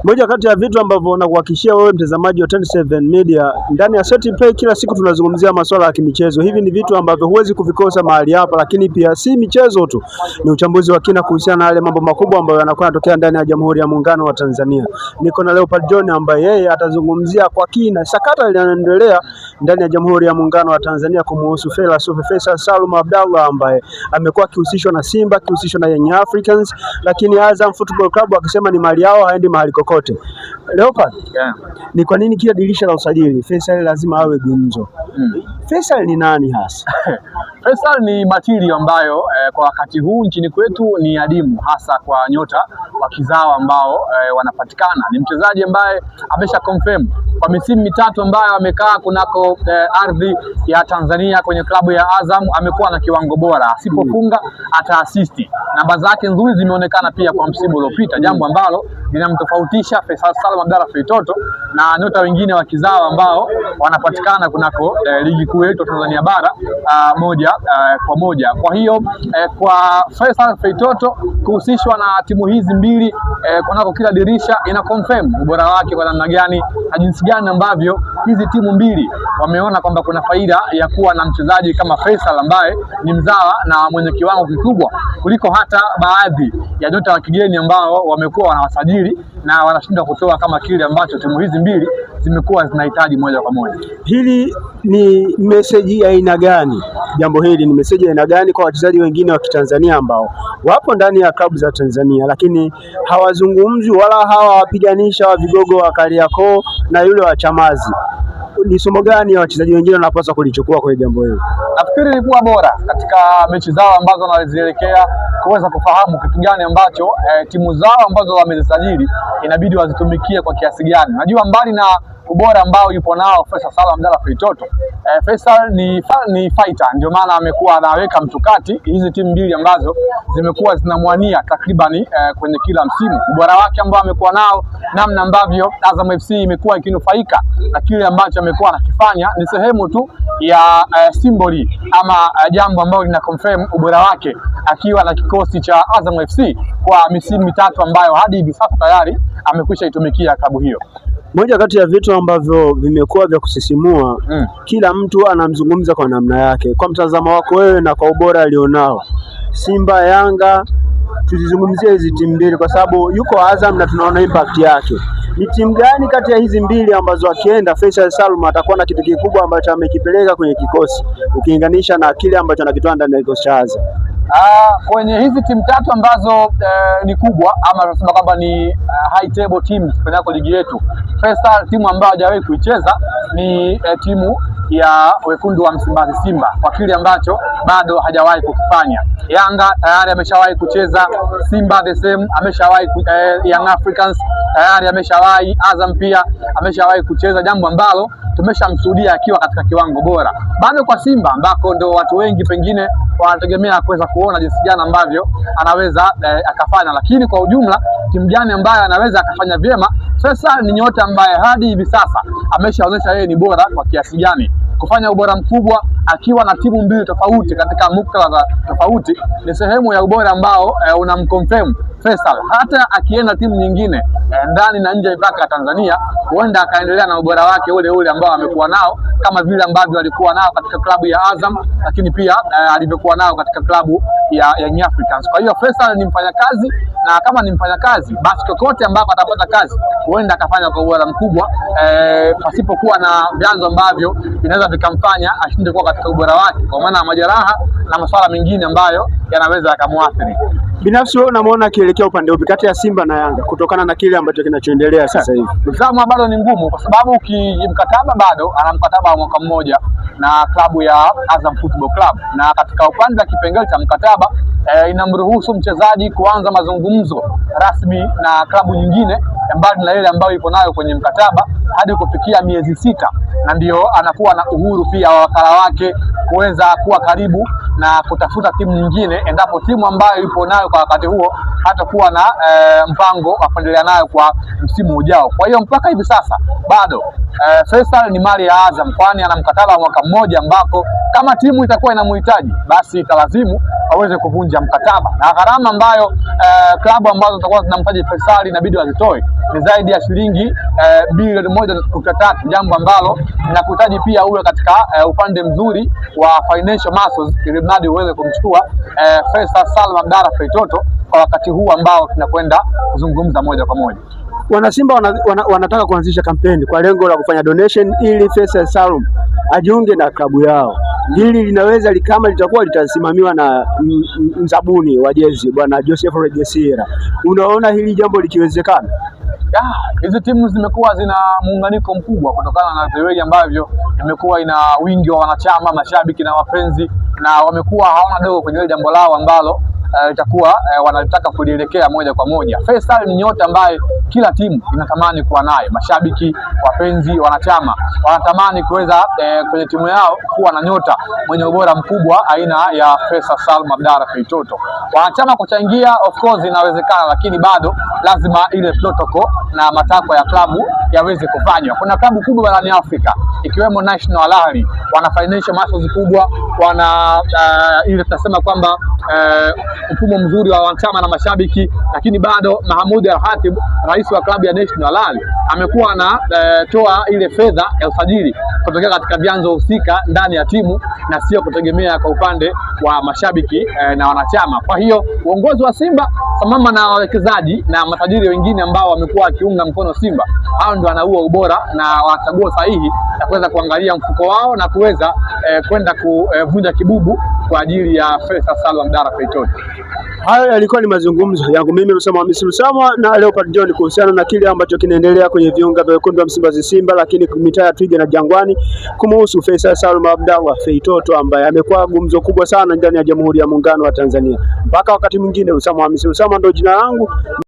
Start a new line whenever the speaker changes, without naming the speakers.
Moja kati ya vitu ambavyo nakuhakikishia wewe mtazamaji wa 27 Media, ndani ya Set Play kila siku tunazungumzia masuala ya kimichezo. Hivi ni vitu ambavyo huwezi kuvikosa mahali hapa, lakini pia si michezo tu, ni uchambuzi wa kina kuhusiana na yale mambo makubwa ambayo yanakuwa yanatokea ndani ya Jamhuri ya Muungano wa Tanzania. Niko na Leopard John ambaye yeye atazungumzia kwa kina sakata linaloendelea ndani ya Jamhuri ya Muungano wa Tanzania kumhusu Faisal Salum Abdallah ambaye amekuwa akihusishwa na Simba, akihusishwa na Young Africans, lakini Azam Football Club akisema ni mali yao, haendi mahali kokote. Leopard, ni kwa nini kila dirisha la usajili Faisal lazima awe gumzo? Faisal ni nani hasa?
Faisal ni material ambayo kwa wakati huu nchini kwetu ni adimu, hasa kwa nyota wa kizawa ambao wanapatikana. Ni mchezaji ambaye amesha confirm kwa misimu mitatu ambayo amekaa kunako ardhi ya Tanzania kwenye klabu ya Azam, amekuwa na kiwango bora, asipofunga ata assist. Namba zake nzuri zimeonekana pia kwa msimu uliopita, jambo ambalo linamtofautisha Faisal Salum Abdallah Feitoto na nyota wengine wa kizawa ambao wanapatikana kunako ligi kuu yetu Tanzania bara moja kwa moja. Kwa hiyo kwa Faisal Feitoto kuhusishwa na timu hizi mbili kunako kila dirisha ina confirm ubora wake kwa namna gani na jinsi gani ambavyo hizi timu mbili wameona kwamba kuna faida ya kuwa na mchezaji kama Faisal ambaye ni mzawa na mwenye kiwango kikubwa kuliko hata baadhi ya nyota wa kigeni ambao wamekuwa wanawasajili na wanashindwa kutoa kama kile ambacho timu hizi mbili zimekuwa zinahitaji moja kwa moja.
Hili ni message ya aina gani? Jambo hili ni message ya aina gani kwa wachezaji wengine wa Kitanzania ambao wapo ndani ya klabu za Tanzania lakini hawazungumzwi wala hawawapiganisha wa vigogo wa Kariakoo na yule wa Chamazi? Ni somo gani ya wachezaji wengine wanapaswa kulichukua kwa jambo hili?
Nafikiri ni kuwa bora katika mechi zao ambazo wanazielekea kuweza kufahamu kitu gani ambacho timu zao ambazo wamezisajili inabidi wazitumikie kwa kiasi gani. Najua mbali na ubora ambao yupo nao Faisal Salum Abdallah Feitoto, Faisal ni fighter, ndio maana amekuwa anaweka mtukati hizi timu mbili ambazo zimekuwa zinamwania takribani kwenye kila msimu. Ubora wake ambao amekuwa nao, namna ambavyo Azam FC imekuwa ikinufaika na kile ambacho amekuwa anakifanya, ni sehemu tu ya symboli ama jambo ambalo lina confirm ubora wake akiwa na kikosi cha Azam FC kwa misimu mitatu ambayo hadi hivi sasa tayari amekwisha itumikia klabu hiyo.
Moja kati ya vitu ambavyo vimekuwa vya kusisimua, kila mtu anamzungumza kwa namna yake. Kwa mtazamo wako wewe na kwa ubora alionao, Simba, Yanga, tuzizungumzie hizi timu mbili kwa sababu yuko Azam na tunaona impact yake. Ni timu gani kati ya hizi mbili ambazo akienda Faisal Salum atakuwa na kitu kikubwa ambacho amekipeleka kwenye kikosi ukilinganisha na kile ambacho anakitoa ndani ya kikosi cha Azam?
Kwenye hizi timu tatu ambazo ni kubwa ama tunasema kwamba ni high table teams kwenye ligi yetu, Faisal timu ambayo hajawahi kuicheza ni timu ya wekundu wa Msimbazi Simba, kwa kile ambacho bado hajawahi kukifanya. Yanga tayari ameshawahi kucheza, Simba the same ameshawahi, Young Africans tayari ameshawahi, Azam pia ameshawahi kucheza, jambo ambalo tumeshamshuhudia akiwa katika kiwango bora. Bado kwa Simba ambako ndo watu wengi pengine wanategemea kuweza kuona jinsi gani ambavyo anaweza akafanya, lakini kwa ujumla timu gani ambayo anaweza akafanya vyema, Faisal ni nyota ambaye hadi hivi sasa ameshaonyesha yeye ni bora kwa kiasi gani, kufanya ubora mkubwa akiwa na timu mbili tofauti katika muktadha tofauti. Ni sehemu ya ubora ambao unamconfirm Faisal hata akienda timu nyingine ndani na nje ya mipaka ya Tanzania, huenda akaendelea na ubora wake ule ule ambao amekuwa nao, kama vile ambavyo alikuwa nao katika klabu ya Azam, lakini pia alivyokuwa nao katika klabu ya Young Africans. Kwa hiyo Faisal ni mfanyakazi, na kama ni mfanyakazi basi kokote ambako atapata kazi huenda akafanya kwa ubora mkubwa pasipokuwa na vyanzo ambavyo vinaweza vikamfanya ashinde kuwa katika ubora wake, kwa maana majeraha na masuala mengine ambayo yanaweza yakamwathiri.
Binafsi wewe unamuona akielekea upande upi kati ya Simba na Yanga kutokana na kile ambacho kinachoendelea sasa hivi?
Mtazamo bado ni ngumu kwa sababu ukimkataba bado ana mkataba wa mwaka mmoja na klabu ya Azam Football Club, na katika upande wa kipengele cha mkataba inamruhusu mchezaji kuanza mazungumzo rasmi na klabu nyingine mbali na ile ambayo ipo nayo kwenye mkataba hadi kufikia miezi 6, na ndio anakuwa na uhuru pia wa wakala wake kuweza kuwa karibu na kutafuta timu nyingine endapo timu ambayo ipo nayo kwa wakati huo hatakuwa na mpango wa kuendelea nayo kwa msimu ujao. Kwa hiyo mpaka hivi sasa bado Faisal ni mali ya Azam, kwani ana mkataba wa mwaka mmoja ambako Kama timu itakuwa inamhitaji, basi italazimu aweze kuvunja mkataba, na gharama ambayo klabu ambazo zitakuwa zinamhitaji Faisal inabidi wazitoe ni zaidi ya shilingi bilioni 1.3, jambo ambalo linakuhitaji pia uwe katika upande mzuri wa financial muscles ili mradi uweze kumchukua Faisal Salum Abdalla Feitoto kwa wakati huu ambao tunakwenda kuzungumza moja kwa moja.
Wanasimba wanataka kuanzisha kampeni kwa lengo la kufanya donation ili Faisal Salum ajiunge na klabu yao. Hili linaweza kama litakuwa litasimamiwa na mzabuni wa jezi bwana Joseph Rejesira. Unaona hili jambo likiwezekana?
Hizi timu zimekuwa zina muunganiko mkubwa kutokana na viwegi ambavyo imekuwa ina wingi wa wanachama, mashabiki na wapenzi, na wamekuwa hawana dogo kwenye jambo lao ambalo itakuwa wanataka kulielekea moja kwa moja. Faisal ni nyota ambaye kila timu inatamani kuwa naye. Mashabiki, wapenzi, wanachama wanatamani kuweza kwenye timu yao kuwa na nyota mwenye ubora mkubwa aina ya Faisal Salum Abdalla Feitoto. Wanachama kuchangia of course inawezekana, lakini bado lazima ile protocol na matakwa ya klabu yaweze kufanywa. Kuna klabu kubwa barani Afrika ikiwemo National Al Ahly, wana financial muscles kubwa, wana ile tunasema kwamba mfumo mzuri wa wanachama na mashabiki, lakini bado Mahmoud Al-Khatib, rais wa klabu ya National Al Ahly, amekuwa anatoa ile fedha ya usajili kutokea katika vyanzo husika ndani ya timu na sio kutegemea kwa upande wa mashabiki na wanachama. Kwa hiyo uongozi wa Simba sambamba na wawekezaji na matajiri wengine ambao wamekuwa wakiunga mkono Simba, hao ndio wanaua ubora na wanachagua sahihi na kuweza kuangalia mfuko wao na kuweza kwenda kuvunja kibubu kwa ajili ya Faisal Salum Abdalla Feitoto.
Hayo yalikuwa ni mazungumzo yangu mimi Lusama Hamisi Lusama na Leopard John kuhusiana na kile ambacho kinaendelea kwenye viunga vya wekundu wa Msimbazi Simba, lakini mitaa ya Twiga na Jangwani kumuhusu Faisal Salum Abdalla Feitoto ambaye amekuwa gumzo kubwa sana ndani ya Jamhuri ya Muungano wa Tanzania. Mpaka wakati mwingine, Lusama Hamisi Lusama ndio jina langu.